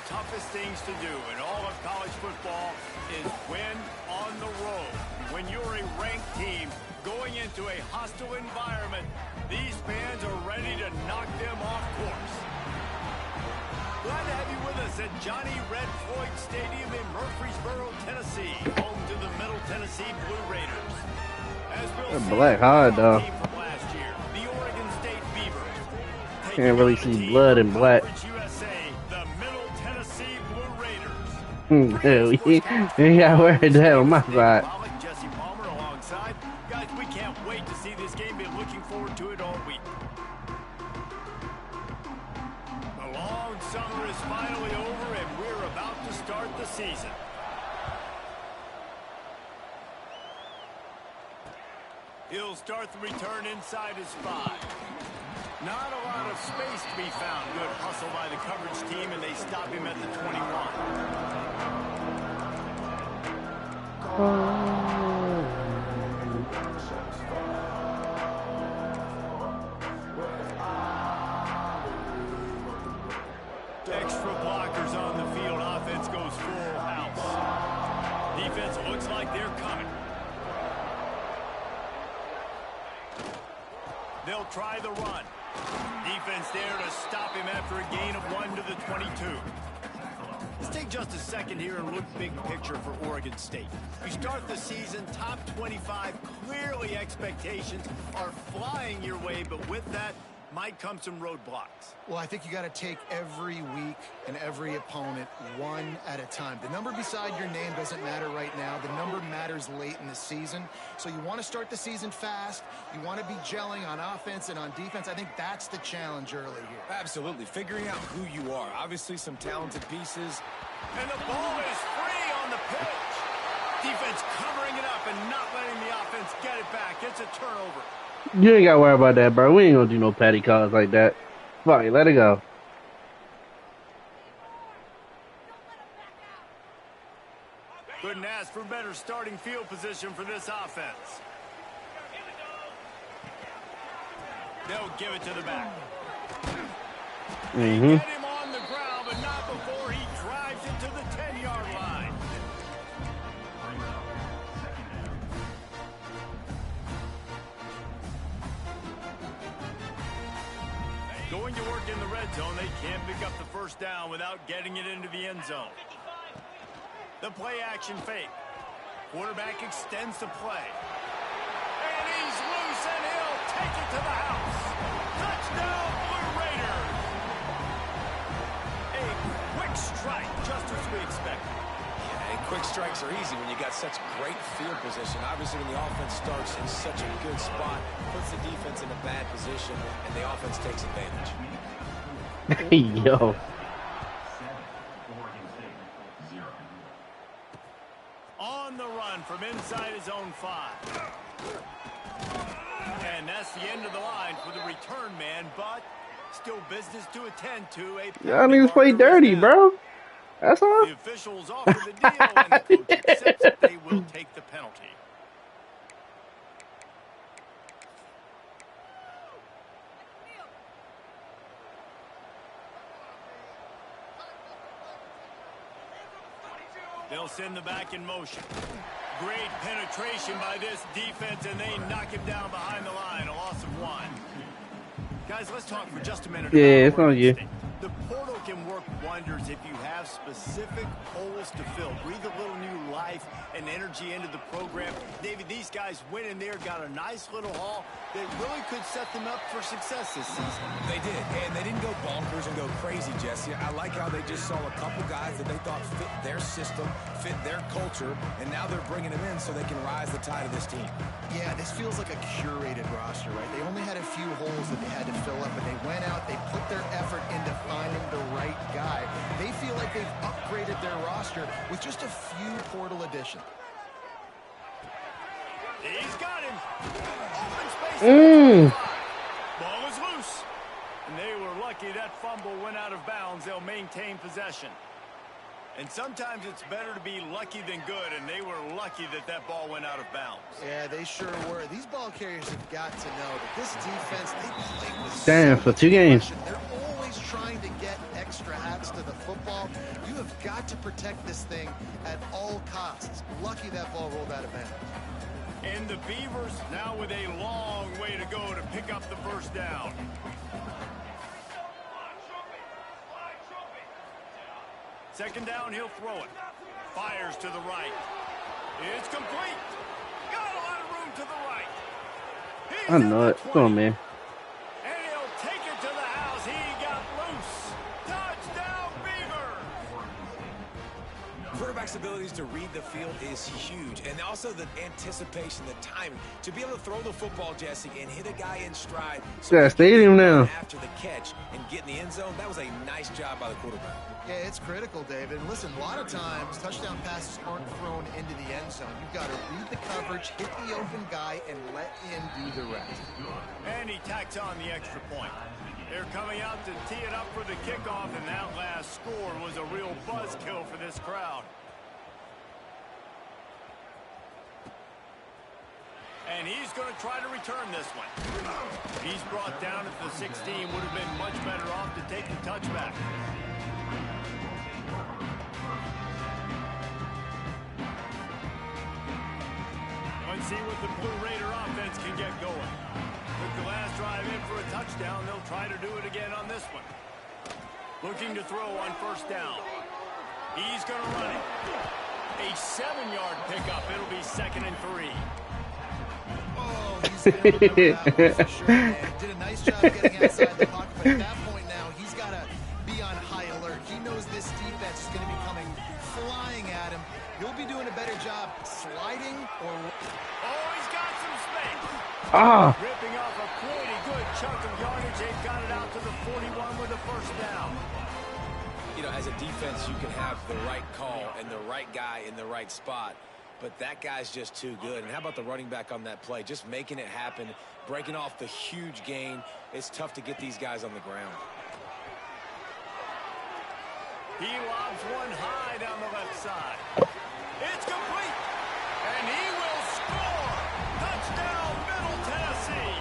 toughest things to do in all of college football is win on the road. When you're a ranked team going into a hostile environment, these fans are ready to knock them off course. Glad to have you with us at Johnny Red Floyd Stadium in Murfreesboro, Tennessee, home to the Middle Tennessee Blue Raiders. As we'll black hard though. Last year, the Oregon State Beavers. Can't really see blood in black. The Middle Tennessee Blue Raiders. You ain't got to worry that on my side. Jesse Palmer alongside. Guys, we can't wait to see this game. Been looking forward to it all week. The long summer is finally over, and we're about to start the season. He'll start the return inside his 5. Not a lot of space to be found. Good hustle by the coverage team, and they stop him at the 21. Extra blockers on the field. Offense goes full house. Defense looks like they're coming. They'll try the run. Defense there to stop him after a gain of 1 to the 22. Let's take just a second here and look big picture for Oregon State. We start the season top 25. Clearly expectations are flying your way, but with that might come some roadblocks. Well, I think you got to take every week and every opponent one at a time. The number beside your name doesn't matter right now. The number matters late in the season. So you want to start the season fast. You want to be gelling on offense and on defense. I think that's the challenge early here. Absolutely. Figuring out who you are. Obviously some talented pieces. And the ball is free on the pitch. Defense covering it up and not letting the offense get it back. It's a turnover. You ain't got to worry about that, bro. We ain't going to do no patty calls like that. Fuck it, let it go. Couldn't ask for better starting field position for this offense. They'll give it to the back. They get him on the ground, but not before he drives it to the 10-yard line. Going to work in the red zone, they can't pick up the first down without getting it into the end zone. The play action fake. Quarterback extends the play. And he's loose, and he'll take it to the house. Touchdown, Blue Raiders. A quick strike, just as we expected. Yeah, and quick strikes are easy when you got such great field position. Obviously, when the offense starts in such a good spot, puts the defense in a bad position, and the offense takes advantage. Yo. On the run from inside his own 5. And that's the end of the line for the return man, but still business to attend to. Y'all niggas play dirty, bro. That's all. The officials offer the deal, and the coach accepts that they will take the penalty. They'll send the back in motion. Great penetration by this defense, and they knock him down behind the line. A loss of 1. Guys, let's talk for just a minute. Yeah, it's on you. The portal can work wonders if you have specific holes to fill. Breathe a little new life and energy into the program. David, these guys went in there, got a nice little haul that really could set them up for success this season. They did, and they didn't go bonkers and go crazy, Jesse. I like how they just saw a couple guys that they thought fit their system, fit their culture, and now they're bringing them in so they can rise the tide of this team. Yeah, this feels like a curated roster, right? They only had a few holes that they had to fill up, but they went out, they put their effort into finding the right guy. They feel like they've upgraded their roster with just a few portal additions. He's got him. Open space. Ball is loose. And they were lucky that fumble went out of bounds. They'll maintain possession. And sometimes it's better to be lucky than good, and they were lucky that that ball went out of bounds. Yeah, they sure were. These ball carriers have got to know that this defense, they play with Damn, for 2 games. They're always trying to get extra hats to of the football. You have got to protect this thing at all costs. Lucky that ball rolled out of bounds. And the Beavers now with a long way to go to pick up the first down. Second down, he'll throw it. Fires to the right. It's complete. Got a lot of room to the right. He's I know it. Come on, man. And he'll take it to the house. He got loose. Touchdown, Beaver. Quarterback's abilities to read the field is huge, and also the anticipation, the timing. To be able to throw the football, Jesse, and hit a guy in stride. Yeah, stadium now. After the catch and get in the end zone, that was a nice job by the quarterback. Yeah, it's critical, David. And listen, a lot of times, touchdown passes aren't thrown into the end zone. You've got to read the coverage, hit the open guy, and let him do the rest. And he tacks on the extra point. They're coming out to tee it up for the kickoff, and that last score was a real buzzkill for this crowd. And he's going to try to return this one. He's brought down at the 16. Would have been much better off to take the touchback. Let's see what the Blue Raider offense can get going. Took the last drive in for a touchdown. They'll try to do it again on this one. Looking to throw on first down. He's going to run it. A 7-yard pickup. It'll be 2nd and 3. Oh, he's going to remember that one for sure, man. Did a nice job getting outside the pocket, but at that point now, he's got to be on high alert. He knows this defense is going to be coming flying at him. He'll be doing a better job sliding or... Oh, he's got some space. Ripping off a pretty good chunk of yardage. They've got it out to the 41 with a first down. You know, as a defense, you can have the right call and the right guy in the right spot, but that guy's just too good. And how about the running back on that play? Just making it happen, breaking off the huge gain. It's tough to get these guys on the ground. He lobs one high down the left side. It's complete. And he will score. Touchdown, Middle Tennessee.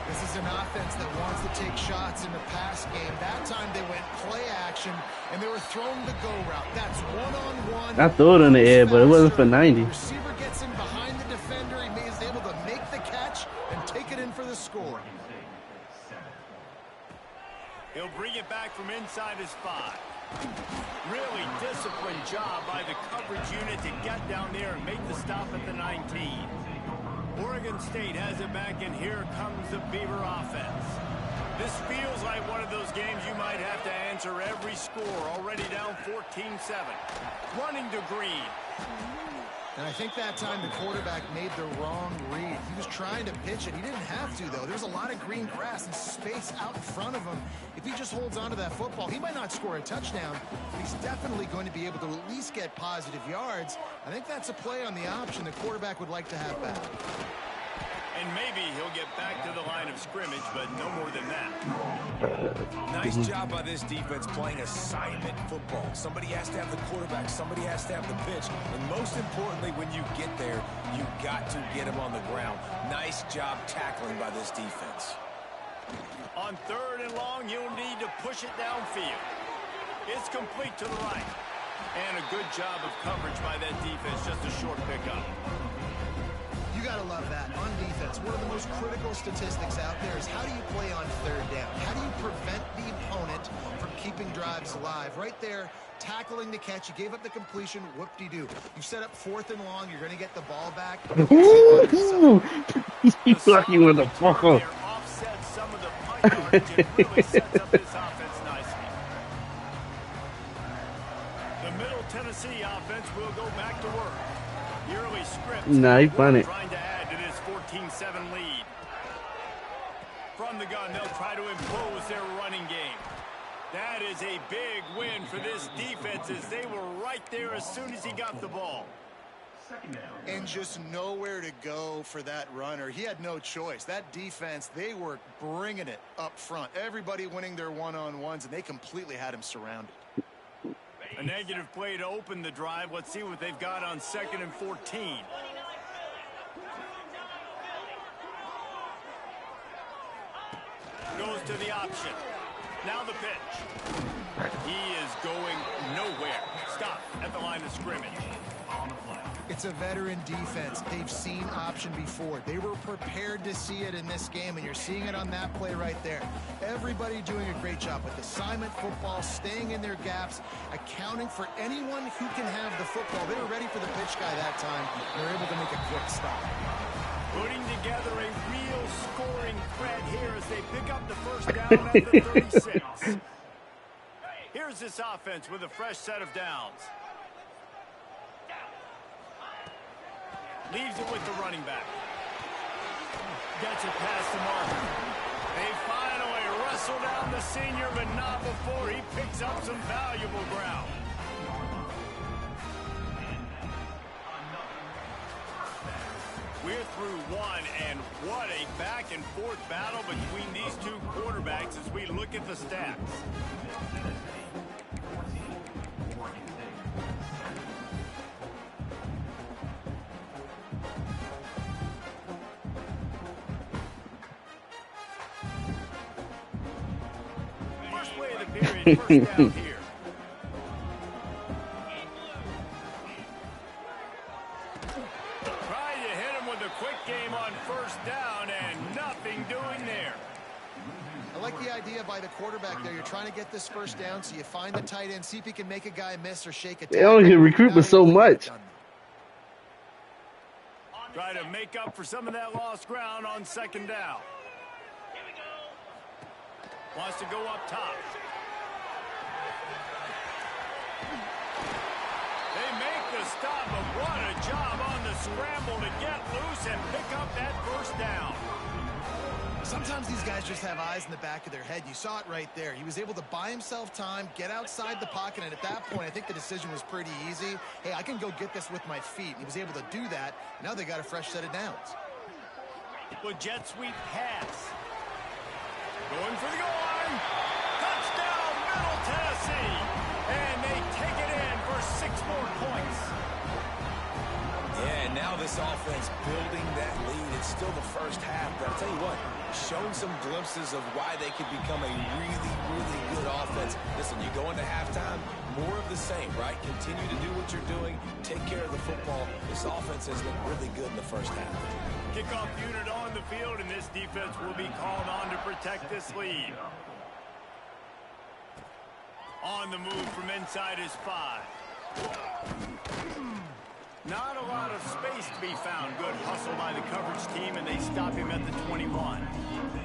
This is an offense that wants to take shots in the pass game. That time they went play action, and they were throwing the go route. That's one-on-one. I threw it in the air, but it wasn't for 90. The receiver gets in behind the defender. He is able to make the catch and take it in for the score. He'll bring it back from inside his 5. Really disciplined job by the coverage unit to get down there and make the stop at the 19. Oregon State has it back, and here comes the Beaver offense. This feels like one of those games you might have to answer every score. Already down 14-7. Running to Green. And I think that time the quarterback made the wrong read. He was trying to pitch it. He didn't have to, though. There's a lot of green grass and space out in front of him. If he just holds on to that football, he might not score a touchdown, but he's definitely going to be able to at least get positive yards. I think that's a play on the option the quarterback would like to have back. And maybe he'll get back to the line of scrimmage, but no more than that. Nice job by this defense playing assignment football. Somebody has to have the quarterback. Somebody has to have the pitch. And most importantly, when you get there, you got to get him on the ground. Nice job tackling by this defense. On 3rd and long, you'll need to push it downfield. It's complete to the right. And a good job of coverage by that defense. Just a short pickup. You got to love that. On defense, one of the most critical statistics out there is how do you play on 3rd down? How do you prevent the opponent from keeping drives alive? Right there, tackling the catch. You gave up the completion. Whoop-de-doo. You set up 4th and long. You're going to get the ball back. He's lucky with the fuck up. Offset some of the punt yardage and really sets up this offense nicely. The Middle Tennessee offense will go back to work. The early script. Nah, he funny. Trying to add to this 14-7 lead. From the gun, they'll try to impose their running game. That is a big win for this defense as they were right there as soon as he got the ball. And just nowhere to go for that runner. He had no choice. That defense, they were bringing it up front. Everybody winning their one-on-ones, and they completely had him surrounded. A negative play to open the drive. Let's see what they've got on 2nd and 14. Goes to the option. Now the pitch. He is going nowhere. Stop at the line of scrimmage. It's a veteran defense. They've seen option before. They were prepared to see it in this game, and you're seeing it on that play right there. Everybody doing a great job with assignment football, staying in their gaps, accounting for anyone who can have the football. They were ready for the pitch guy that time. They're able to make a quick stop. Putting together a real scoring threat here as they pick up the first down at the 36. Here's this offense with a fresh set of downs. Leaves it with the running back. Gets it past the marker. They finally wrestle down the senior, but not before he picks up some valuable ground. We're through one, and what a back-and-forth battle between these two quarterbacks as we look at the stats. First play of the period, first down here. By the quarterback there, you're trying to get this first down, so you find the tight end, see if he can make a guy miss or shake it. They only get recruitment so much. Try to make up for some of that lost ground on second down. Wants to go up top. They make the stop, but what a job on the scramble to get loose and pick up that first down. Sometimes these guys just have eyes in the back of their head. You saw it right there. He was able to buy himself time, get outside the pocket, and at that point, I think the decision was pretty easy. Hey, I can go get this with my feet. He was able to do that. Now they got a fresh set of downs. With jet sweep pass. Going for the goal line. Touchdown, Middle Tennessee. And they take it in for 6 more points. Yeah, now this offense building that lead. It's still the first half, but I'll tell you what, shown some glimpses of why they could become a really, really good offense. Listen, you go into halftime, more of the same, right? Continue to do what you're doing, take care of the football. This offense has looked really good in the first half. Kickoff unit on the field, and this defense will be called on to protect this lead. On the move from inside is 5. Not a lot of space to be found. Good hustle by the coverage team, and they stop him at the 21.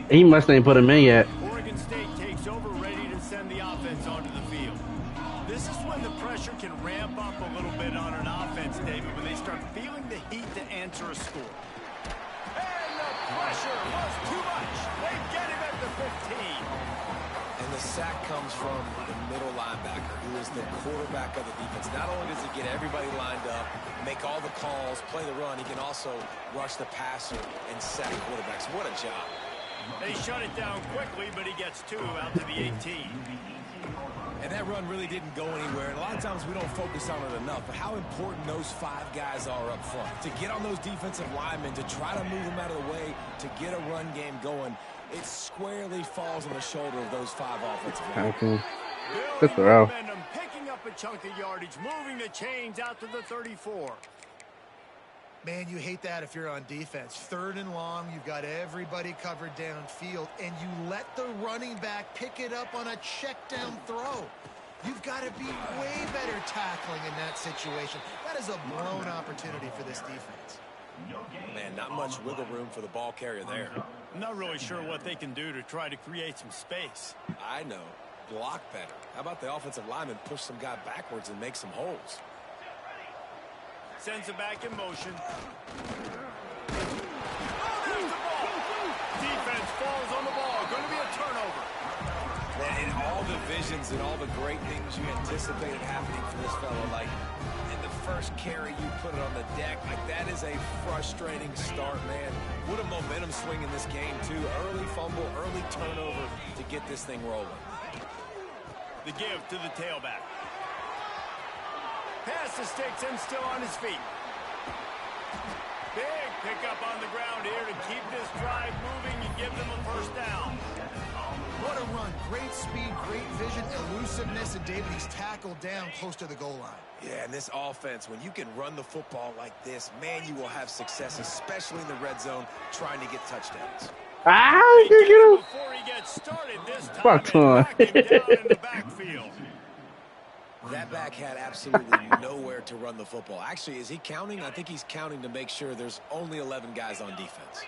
He must ain't put him in yet. Oregon State takes over, ready to send the offense onto the field. This is when the pressure can ramp up a little bit on an offense, David, when they start feeling the heat to answer a score. And the pressure was too much. They get him at the 15. And the sack comes from the middle linebacker, who is the quarterback of the defense. Not only does he get everybody lined up, make all the calls, play the run, he can also rush the passer and sack quarterbacks. What a job. They shut it down quickly, but he gets 2 out to the 18. And that run really didn't go anywhere. And a lot of times we don't focus on it enough, but how important those 5 guys are up front. To get on those defensive linemen, to try to move them out of the way, to get a run game going, it squarely falls on the shoulder of those 5 offensive linemen. Good throw. Picking up a chunk of yardage, moving the chains out to the 34. Man, you hate that if you're on defense. 3rd and long, you've got everybody covered downfield, and you let the running back pick it up on a check down throw. You've got to be way better tackling in that situation. That is a blown opportunity for this defense. Man, not much wiggle room for the ball carrier there. I'm not really sure what they can do to try to create some space. I know. Block better. How about the offensive lineman push some guy backwards and make some holes? Sends it back in motion. Oh, there's the ball. Defense falls on the ball. Going to be a turnover. Man, in all the visions and all the great things you anticipated happening for this fellow, like in the first carry you put it on the deck, like that is a frustrating start, man. What a momentum swing in this game, too. Early fumble, early turnover to get this thing rolling. The give to the tailback. Pass the sticks and still on his feet. Big pickup on the ground here to keep this drive moving and give them a first down. What a run. Great speed, great vision, elusiveness, and David, he's tackled down close to the goal line. Yeah, and this offense, when you can run the football like this, man, you will have success, especially in the red zone, trying to get touchdowns. Ah, get him. Before he gets started this time, Fuck on. and knock him down in the backfield. That back had absolutely nowhere to run the football. Actually, is he counting? I think he's counting to make sure there's only 11 guys on defense.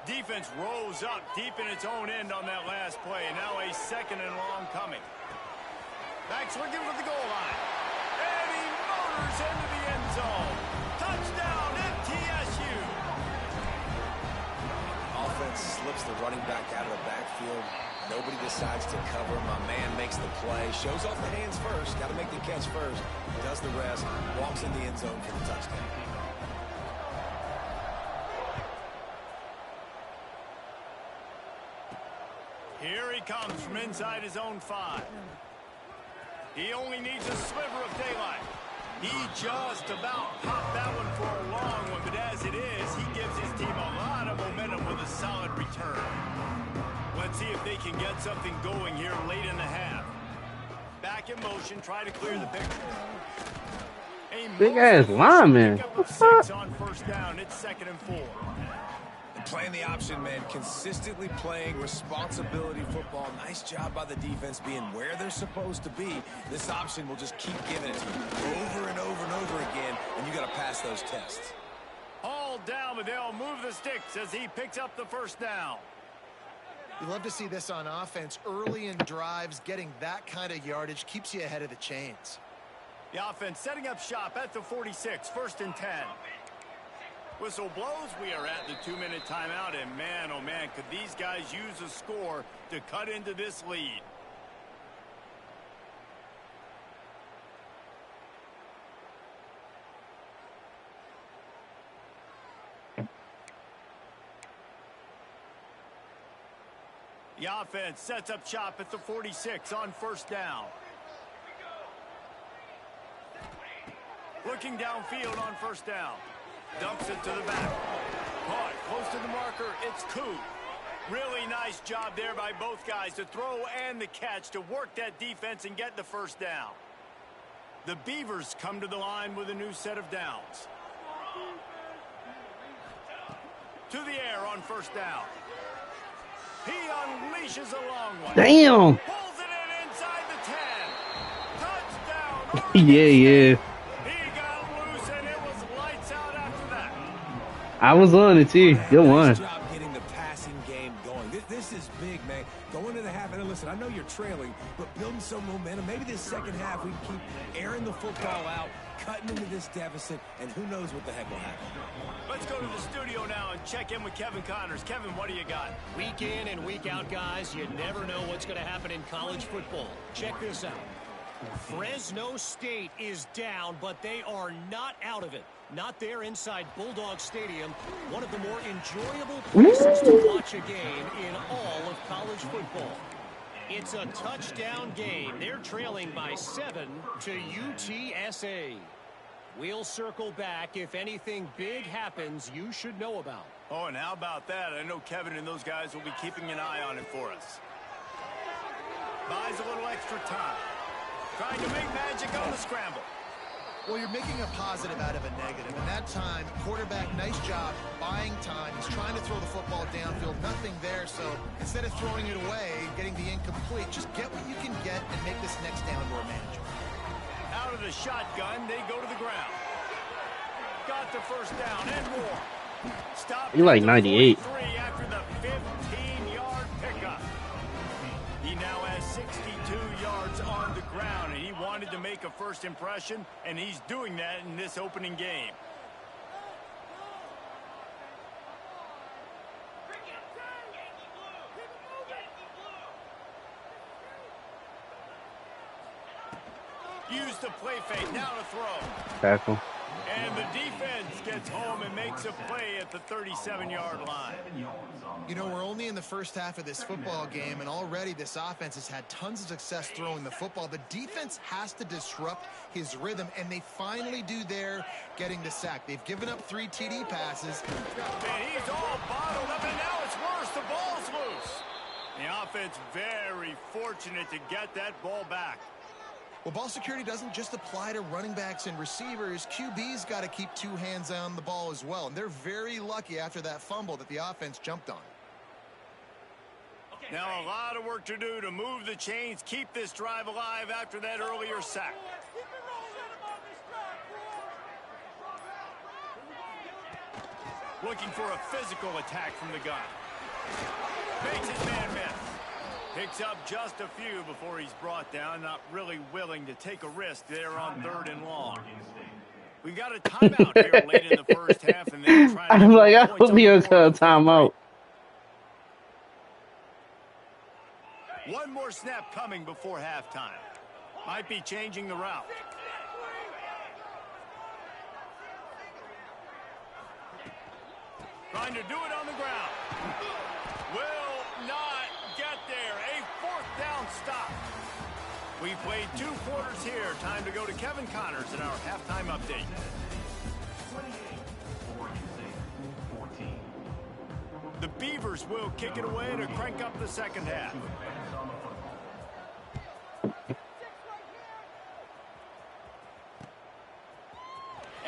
Defense rose up deep in its own end on that last play. And now a second and long coming. Backs looking for the goal line. And he motors into the end zone. Touchdown, MTSU. Offense slips the running back out of the backfield. Nobody decides to cover. My man makes the play. Shows off the hands first. Got to make the catch first. Does the rest. Walks in the end zone for the touchdown. Here he comes from inside his own 5. He only needs a sliver of daylight. He just about popped that one for a long one, but as it is, he gives his team a lot of momentum with a solid return. Let's see if they can get something going here late in the half. Back in motion, try to clear the picture. Big ass lineman. What's up? On first down, it's 2nd and 4. Playing the option, man. Consistently playing responsibility football. Nice job by the defense being where they're supposed to be. This option will just keep giving it to you over and over and over again, and you got to pass those tests. All down, but they'll move the sticks as he picks up the first down. You love to see this on offense. Early in drives, getting that kind of yardage keeps you ahead of the chains. The offense setting up shop at the 46, 1st and 10. Whistle blows, we are at the 2-minute timeout, and man, oh man, could these guys use a score to cut into this lead. The offense sets up shop at the 46 on first down. Looking downfield on first down. Dumps it to the back. Caught close to the marker. It's Koo. Really nice job there by both guys to throw and the catch to work that defense and get the first down. The Beavers come to the line with a new set of downs. To the air on first down. He unleashes a long one. Damn. Pulls it in inside the 10. Touchdown. Yeah. I was on it too. Good one. Nice job getting the passing game going. This is big, man. Going to the half, and listen, I know you're trailing, but building some momentum. Maybe this second half we keep airing the football out, cutting into this deficit, and who knows what the heck will happen. Let's go to the studio now and check in with Kevin Connors. Kevin, what do you got? Week in and week out, guys, you never know what's going to happen in college football. Check this out. Fresno State is down, but they are not out of it. Not there inside Bulldog Stadium, one of the more enjoyable places to watch a game in all of college football. It's a touchdown game. They're trailing by 7 to UTSA. We'll circle back. If anything big happens, you should know about. Oh, and how about that? I know Kevin and those guys will be keeping an eye on it for us. Buys a little extra time. Trying to make magic on the scramble. Well, you're making a positive out of a negative. And that time, quarterback, nice job buying time. He's trying to throw the football downfield. Nothing there. So instead of throwing it away, getting the incomplete, just get what you can get and make this next down more manageable. Out of the shotgun, they go to the ground. Got the first down and more. Stop. You like 98. After the 15-yard pickup. He now has 62 yards on the ground, and he wanted to make a first impression, and he's doing that in this opening game. Use the play fake, now to throw. Tackle. And the defense gets home and makes a play at the 37-yard line. You know, we're only in the first half of this football game, and already this offense has had tons of success throwing the football. The defense has to disrupt his rhythm, and they finally do there, getting the sack. They've given up 3 TD passes. And he's all bottled up, and now it's worse. The ball's loose. The offense very fortunate to get that ball back. Well, ball security doesn't just apply to running backs and receivers. QB's got to keep two hands on the ball as well. And they're very lucky after that fumble that the offense jumped on. Now a lot of work to do to move the chains, keep this drive alive after that earlier sack. Looking for a physical attack from the gun. Makes his man miss. Picks up just a few before he's brought down. Not really willing to take a risk there on 3rd and long. We got a timeout here late in the first half, and they're trying to I'm like, I hope he has a timeout. One more snap coming before halftime. Might be changing the route. Trying to do it on the ground. Will not get there. A 4th down stop. We played 2 quarters here. Time to go to Kevin Connors in our halftime update. The Beavers will kick it away to crank up the second half.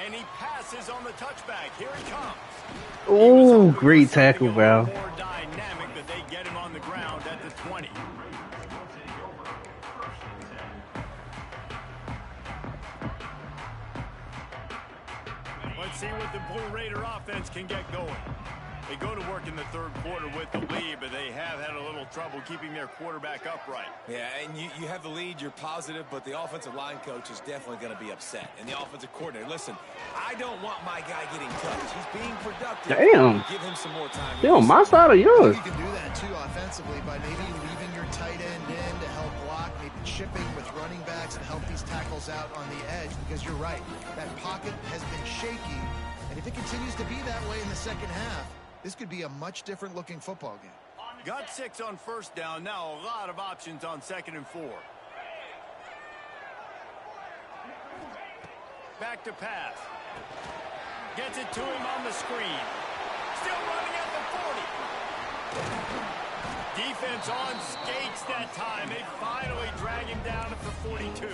And he passes on the touchback. Here he comes. Oh, great tackle, bro. More dynamic that they get him on the ground at the 20. Let's see what the Blue Raider offense can get going. They go to work in the 3rd quarter with the lead, but they have had a little trouble keeping their quarterback upright. Yeah, and you have the lead, you're positive, but the offensive line coach is definitely going to be upset. And the offensive coordinator, listen, I don't want my guy getting touched. He's being productive. Damn. Give him some more time. They on my side or yours? You can do that, too, offensively, by maybe leaving your tight end in to help block, maybe chipping with running backs to help these tackles out on the edge, because you're right. That pocket has been shaky, and if it continues to be that way in the second half, this could be a much different looking football game. Got 6 on 1st down. Now a lot of options on 2nd and 4. Back to pass. Gets it to him on the screen. Still running at the 40. Defense on skates that time. They finally drag him down at the 42.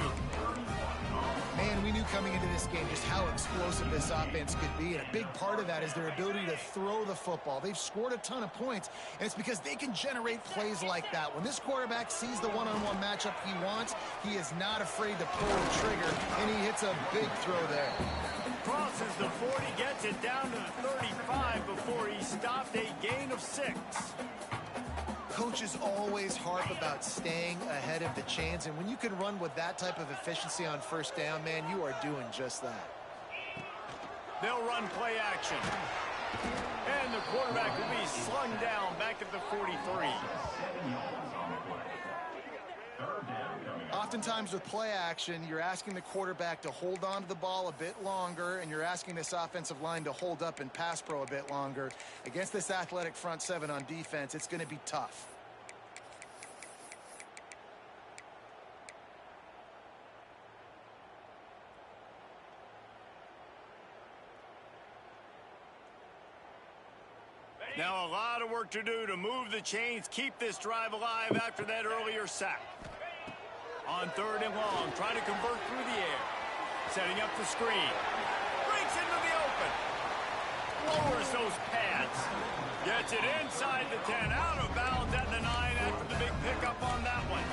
Man, we knew coming into this game just how explosive this offense could be, and a big part of that is their ability to throw the football. They've scored a ton of points, and it's because they can generate plays like that. When this quarterback sees the one-on-one matchup he wants, he is not afraid to pull the trigger, and he hits a big throw there. Crosses the 40, gets it down to the 35 before he stopped, a gain of 6. Coaches always harp about staying ahead of the chains, and when you can run with that type of efficiency on 1st down, man, you are doing just that. They'll run play action. And the quarterback will be slung down back at the 43. Oftentimes with play action, you're asking the quarterback to hold on to the ball a bit longer, and you're asking this offensive line to hold up in pass pro a bit longer. Against this athletic front 7 on defense, it's going to be tough. Now a lot of work to do to move the chains, keep this drive alive after that earlier sack. On 3rd and long, trying to convert through the air. Setting up the screen. Breaks into the open. Lowers those pads. Gets it inside the 10, out of bounds at the 9 after the big pickup on that one.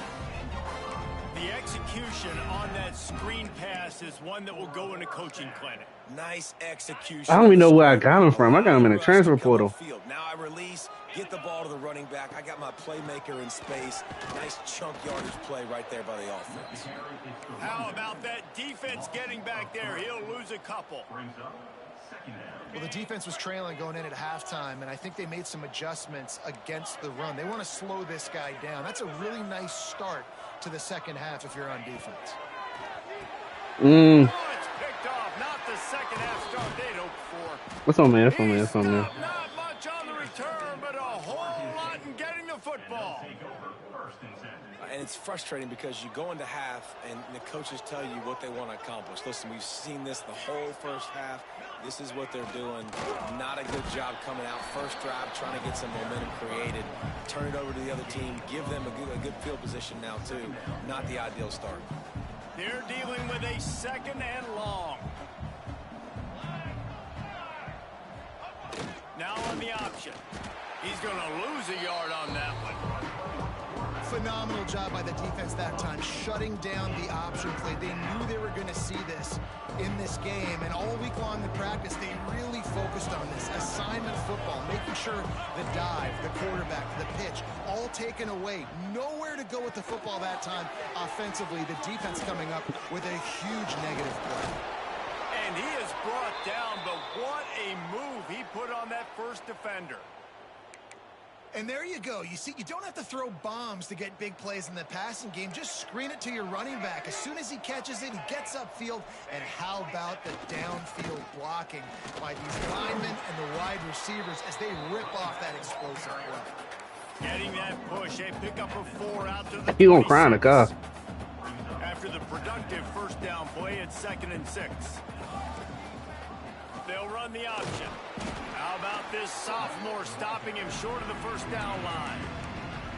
The execution on that screen pass is one that will go in a coaching clinic. Nice execution. I don't even know where I got him from. I got him in a transfer portal. Now I release, get the ball to the running back. I got my playmaker in space. Nice chunk yardage play right there by the offense. How about that defense getting back there? He'll lose a couple. Well, the defense was trailing going in at halftime, and I think they made some adjustments against the run. They want to slow this guy down. That's a really nice start to the second half if you're on defense. Oh, it's picked off. Not the second half start they'd hoped for. What's on there? What's on there? What's on there? Not much on the return, but a whole lot in getting the the football. And it's frustrating because you go into half and the coaches tell you what they want to accomplish. Listen, we've seen this the whole first half. This is what they're doing. Not a good job coming out. First drive, trying to get some momentum created. Turn it over to the other team. Give them a good field position now, too. Not the ideal start. They're dealing with a 2nd and long. Now on the option. He's going to lose a yard on that one. Phenomenal job by the defense that time, shutting down the option play. They knew they were going to see this in this game, and all week long in practice, they really focused on this. Assignment football, making sure the dive, the quarterback, the pitch, all taken away. Nowhere to go with the football that time offensively. The defense coming up with a huge negative play. And he is brought down, but what a move he put on that first defender. And there you go. You see, you don't have to throw bombs to get big plays in the passing game. Just screen it to your running back. As soon as he catches it, he gets upfield. And how about the downfield blocking by these linemen and the wide receivers as they rip off that explosive play. Getting that push, a pickup of 4 out to the He gonna cry in the car. After the productive first down play, it's 2nd and 6. They'll run the option. How about this sophomore stopping him short of the first down line?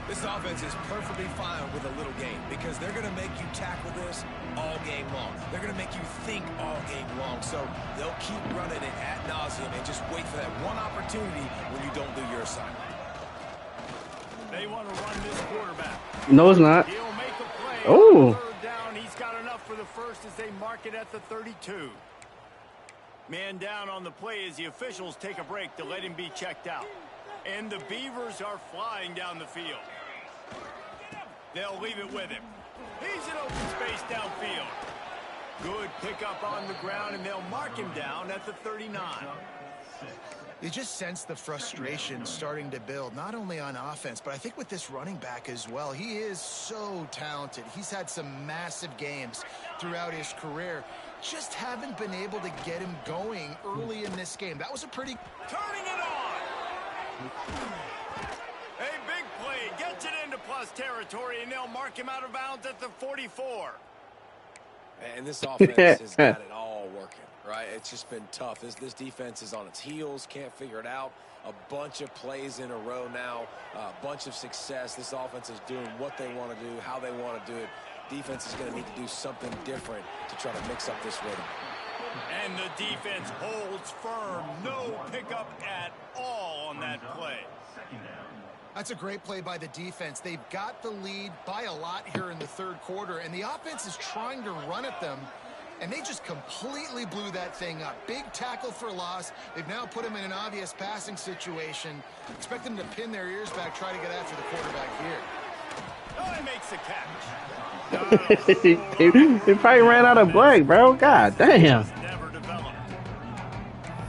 This offense is perfectly fine with a little game because they're going to make you tackle this all game long. They're going to make you think all game long. So they'll keep running it ad nauseum and just wait for that one opportunity when you don't do your assignment. They want to run this quarterback. No, it's not. He'll make a play. Oh. On 3rd down. He's got enough for the first as they mark it at the 32. Man down on the play as the officials take a break to let him be checked out. And the Beavers are flying down the field. They'll leave it with him. He's in open space downfield. Good pickup on the ground, and they'll mark him down at the 39. You just sense the frustration starting to build, not only on offense, but I think with this running back as well. He is so talented. He's had some massive games throughout his career. Just haven't been able to get him going early in this game. That was a pretty... Turning it on! A big play, gets it into plus territory, and they'll mark him out of bounds at the 44. And this offense has got it all working, right? It's just been tough. This defense is on its heels, can't figure it out. A bunch of plays in a row now, a bunch of success. This offense is doing what they want to do, how they want to do it. Defense is going to need to do something different to try to mix up this rhythm. And the defense holds firm. No pickup at all on that play. That's a great play by the defense. They've got the lead by a lot here in the 3rd quarter, and the offense is trying to run at them, and they just completely blew that thing up. Big tackle for loss. They've now put him in an obvious passing situation. Expect them to pin their ears back, try to get after the quarterback here. Oh, he makes the catch. He probably ran out of blank, bro. God damn. Never developed.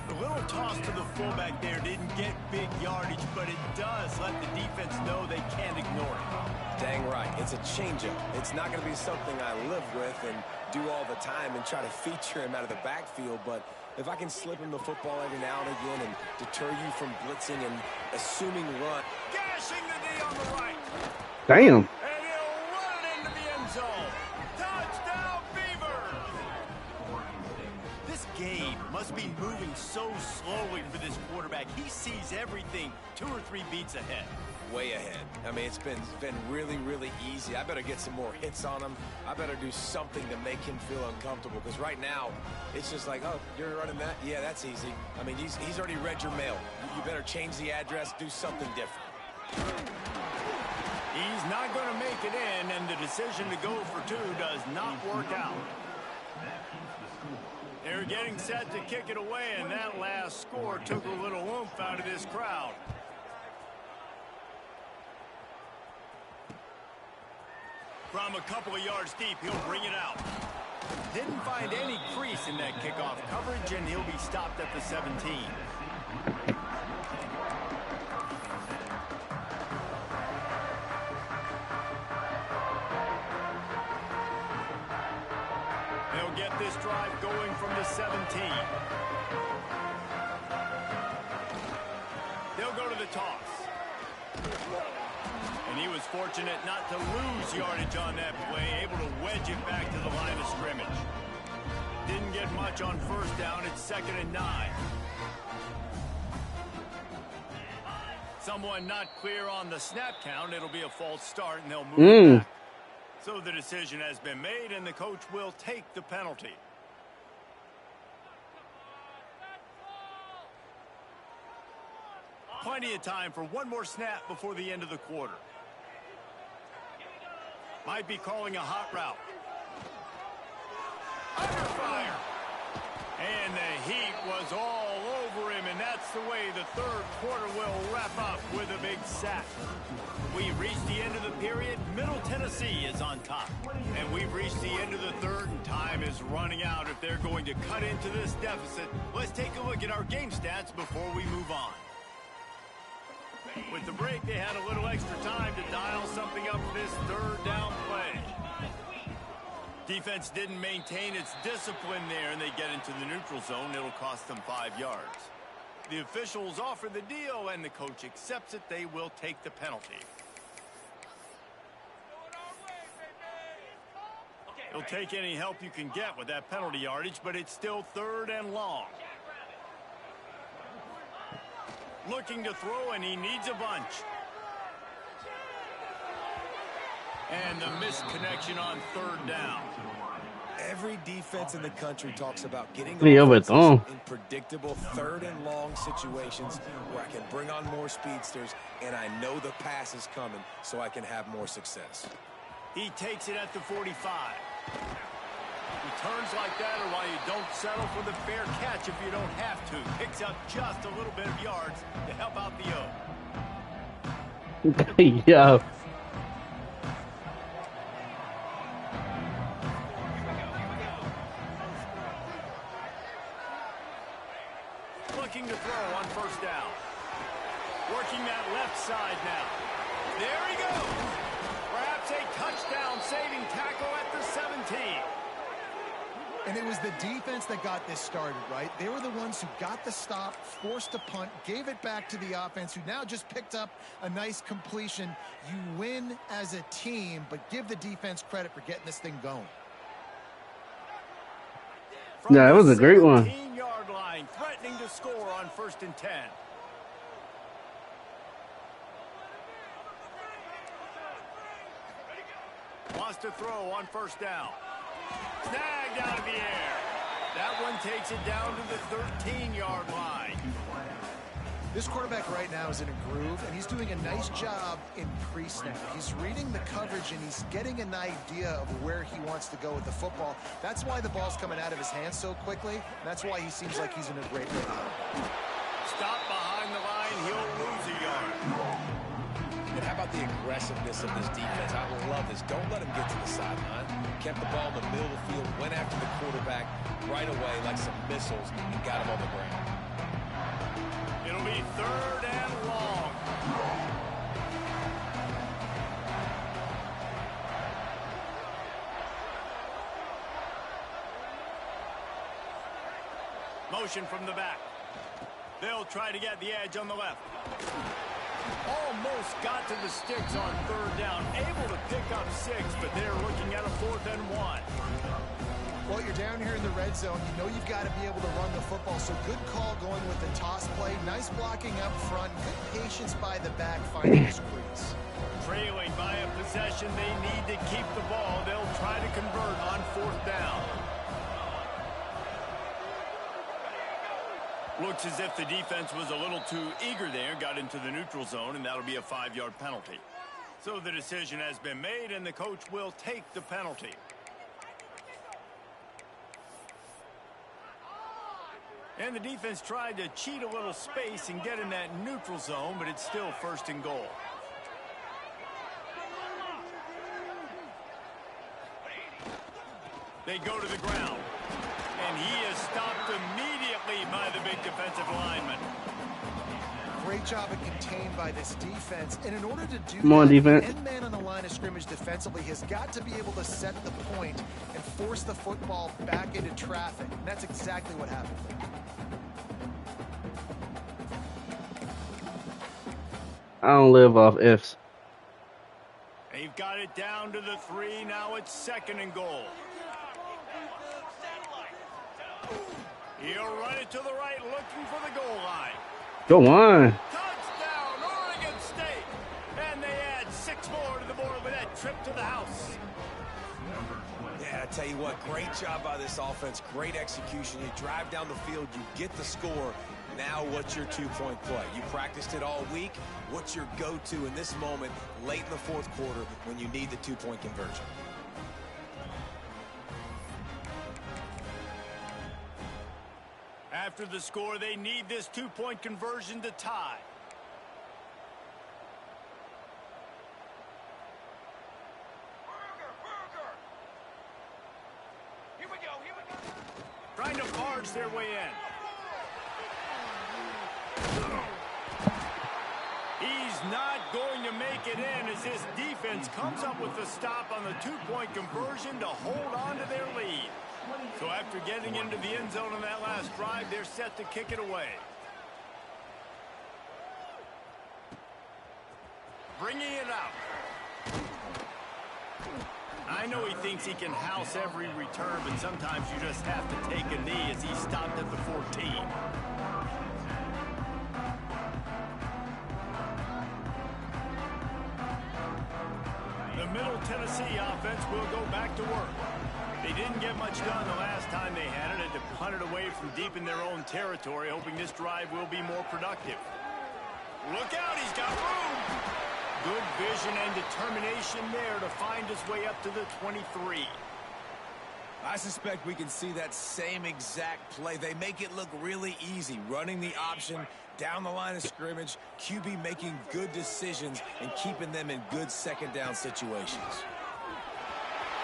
The little toss to the fullback there didn't get big yardage, but it does let the defense know they can't ignore it. Dang right. It's a changeup. It's not going to be something I live with and do all the time and try to feature him out of the backfield, but if I can slip him the football every now and again and deter you from blitzing and assuming run. Gashing the knee on the right. Damn. And he'll run it into the end zone. Touchdown, Beavers! This game must be moving so slowly for this quarterback. He sees everything 2 or 3 beats ahead. Way ahead. I mean, it's been really, really easy. I better get some more hits on him. I better do something to make him feel uncomfortable, because right now, it's just like, oh, you're running that? Yeah, that's easy. I mean, he's already read your mail. You better change the address, do something different. He's not going to make it in, and the decision to go for 2 does not work out. They're getting set to kick it away, and that last score took a little oomph out of this crowd. From a couple of yards deep, he'll bring it out. Didn't find any crease in that kickoff coverage, and he'll be stopped at the 17. They'll get this drive going from the 17. They'll go to the toss. fortunate not to lose yardage on that play, able to wedge it back to the line of scrimmage. Didn't get much on first down. It's 2nd and 9. Someone not clear on the snap count. It'll be a false start, and they'll move it back. So the decision has been made, and the coach will take the penalty. Plenty of time for one more snap before the end of the quarter. Might be calling a hot route. Under fire. And the heat was all over him, and that's the way the third quarter will wrap up with a big sack. We've reached the end of the period. Middle Tennessee is on top. And we've reached the end of the third, and time is running out if they're going to cut into this deficit. Let's take a look at our game stats before we move on. With the break, they had a little extra time to dial something up for this third down play. Defense didn't maintain its discipline there, and they get into the neutral zone. It'll cost them 5 yards. The officials offer the deal, and the coach accepts it. They will take the penalty. He'll take any help you can get with that penalty yardage, but it's still 3rd and long. Looking to throw, and he needs a bunch. And the missed connection on 3rd down. Every defense in the country talks about getting in predictable 3rd and long situations where I can bring on more speedsters, and I know the pass is coming, so I can have more success. He takes it at the 45. Returns like that are why you don't settle for the fair catch if you don't have to. Picks up just a little bit of yards to help out the O. Yeah. Looking to throw on 1st down. Working that left side now. There he goes. Perhaps a touchdown-saving tackle at the 17. And it was the defense that got this started, right? They were the ones who got the stop, forced a punt, gave it back to the offense, who now just picked up a nice completion. You win as a team, but give the defense credit for getting this thing going. Yeah, it was a great one. 17-yard line, threatening to score on 1st and 10. Wants to throw on 1st down. Snagged out of the air. That one takes it down to the 13-yard line. This quarterback right now is in a groove, and he's doing a nice job in pre-snap. He's reading the coverage, and he's getting an idea of where he wants to go with the football. That's why the ball's coming out of his hands so quickly, and that's why he seems like he's in a great rhythm. Stop behind the line, he'll lose a yard. And how about the aggressiveness of this defense? I love this. Don't let him get to the sideline. Kept the ball in the middle of the field, went after the quarterback right away like some missiles, and got him on the ground. It'll be 3rd and long. Motion from the back. They'll try to get the edge on the left. Almost got to the sticks on 3rd down. Able to pick up 6, but they're looking at a 4th and 1. Well, you're down here in the red zone. You know you've got to be able to run the football, so good call going with the toss play. Nice blocking up front. Good patience by the back, finding his crease. Trailing by a possession, they need to keep the ball. They'll try to convert on 4th down. Looks as if the defense was a little too eager there, got into the neutral zone, and that'll be a 5-yard penalty. So the decision has been made, and the coach will take the penalty. And the defense tried to cheat a little space and get in that neutral zone, but it's still 1st and goal. They go to the ground. And he is stopped immediately by the big defensive lineman. Great job of contained by this defense. And in order to do Come on, that, defense. the end man on the line of scrimmage defensively has got to be able to set the point and force the football back into traffic. And that's exactly what happened there. I don't live off ifs. They've got it down to the 3. Now it's 2nd and goal. He'll run it to the right, looking for the goal line. Go on. Touchdown, Oregon State. And they add 6 more to the board with that trip to the house. Yeah, I tell you what, great job by this offense. Great execution. You drive down the field, you get the score. Now what's your two-point play? You practiced it all week. What's your go-to in this moment late in the 4th quarter when you need the 2-point conversion? After the score, they need this 2-point conversion to tie. Here we go. Trying to barge their way in. He's not going to make it in as this defense comes up with the stop on the 2-point conversion to hold on to their lead. So after getting into the end zone on that last drive, they're set to kick it away. Bringing it out. I know he thinks he can house every return, but sometimes you just have to take a knee as he stopped at the 14. The Middle Tennessee offense will go back to work. They didn't get much done the last time they had it, and to punt it away from deep in their own territory, hoping this drive will be more productive. Look out, he's got room. Good vision and determination there to find his way up to the 23. I suspect we can see that same exact play. They make it look really easy, running the option down the line of scrimmage, QB making good decisions and keeping them in good 2nd down situations.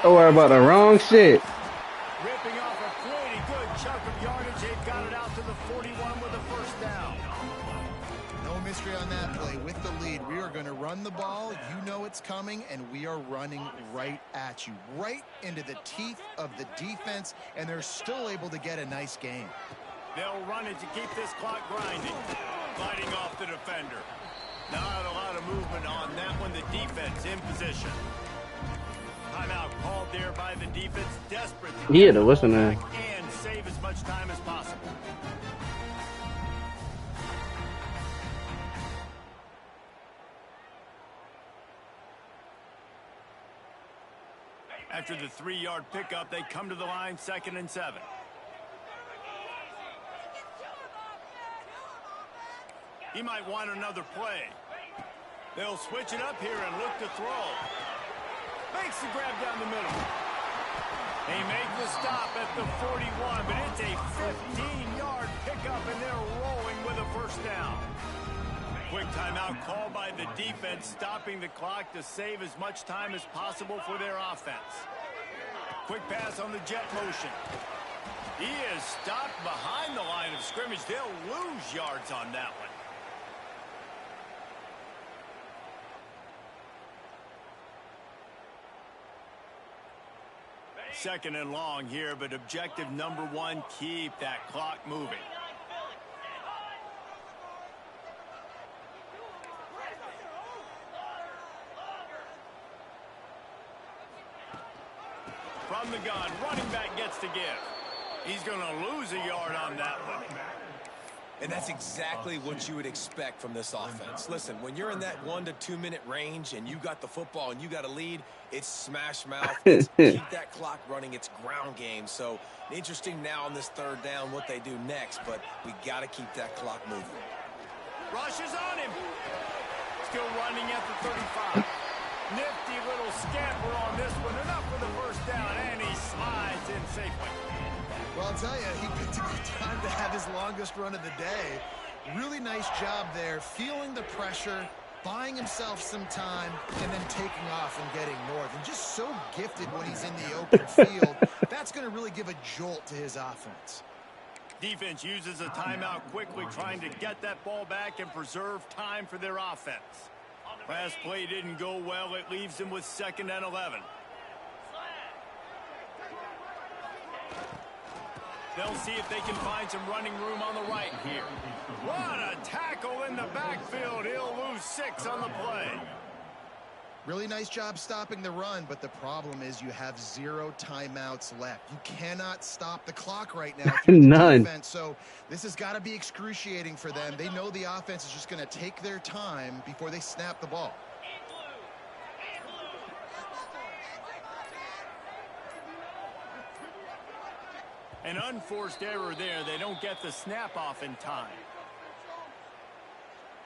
Don't worry about the wrong shit. Ripping off a pretty good chunk of yardage. They've got it out to the 41 with a 1st down. No mystery on that play. With the lead, we are going to run the ball. You know it's coming, and we are running right at you, right into the teeth of the defense, and they're still able to get a nice gain. They'll run it to keep this clock grinding. Fighting off the defender. Not a lot of movement on that one. The defense in position. Timeout called there by the defense. Desperate to Yeah, get what's the the ball name? back and save as much time as possible. After the 3-yard pickup, they come to the line 2nd and 7. He might want another play. They'll switch it up here and look to throw. Makes the grab down the middle. They make the stop at the 41, but it's a 15-yard pickup, and they're rolling with a 1st down. Quick timeout called by the defense, stopping the clock to save as much time as possible for their offense. Quick pass on the jet motion. He is stopped behind the line of scrimmage. They'll lose yards on that one. Second and long here, but objective number 1, keep that clock moving. From the gun, running back gets to give. He's going to lose a yard on that one. And that's exactly what you would expect from this offense. Listen, when you're in that 1 to 2 minute range and you got the football and you got a lead, it's smash mouth. It's keep that clock running. It's ground game. So interesting now on this 3rd down what they do next, but we got to keep that clock moving. Rushes on him. Still running at the 35. Nifty little scamper on this one. Enough for the 1st down, and he slides in safely. Well, I'll tell you, he picked a good time to have his longest run of the day. Really nice job there, feeling the pressure, buying himself some time, and then taking off and getting north. And just so gifted when he's in the open field. That's going to really give a jolt to his offense. Defense uses a timeout quickly, trying to get that ball back and preserve time for their offense. Last play didn't go well. It leaves them with 2nd and 11. They'll see if they can find some running room on the right here. What a tackle in the backfield. He'll lose 6 on the play. Really nice job stopping the run, but the problem is you have 0 timeouts left. You cannot stop the clock right now. None. Defense, so this has got to be excruciating for them. They know the offense is just going to take their time before they snap the ball. An unforced error there. They don't get the snap off in time.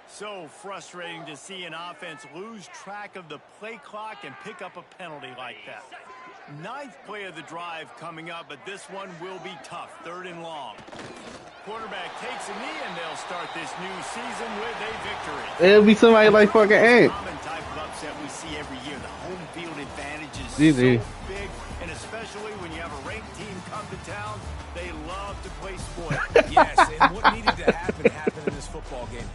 So frustrating to see an offense lose track of the play clock and pick up a penalty like that. 9th play of the drive coming up, but this one will be tough. 3rd and long. Quarterback takes a knee, and they'll start this new season with a victory. It'll be somebody like fucking Ant. Common type of upset we see every year. The home field advantage is Easy. so big, and especially when you have a ranked team come to town, they love to play spoil. Yes, and what needed to happen happened in this football game.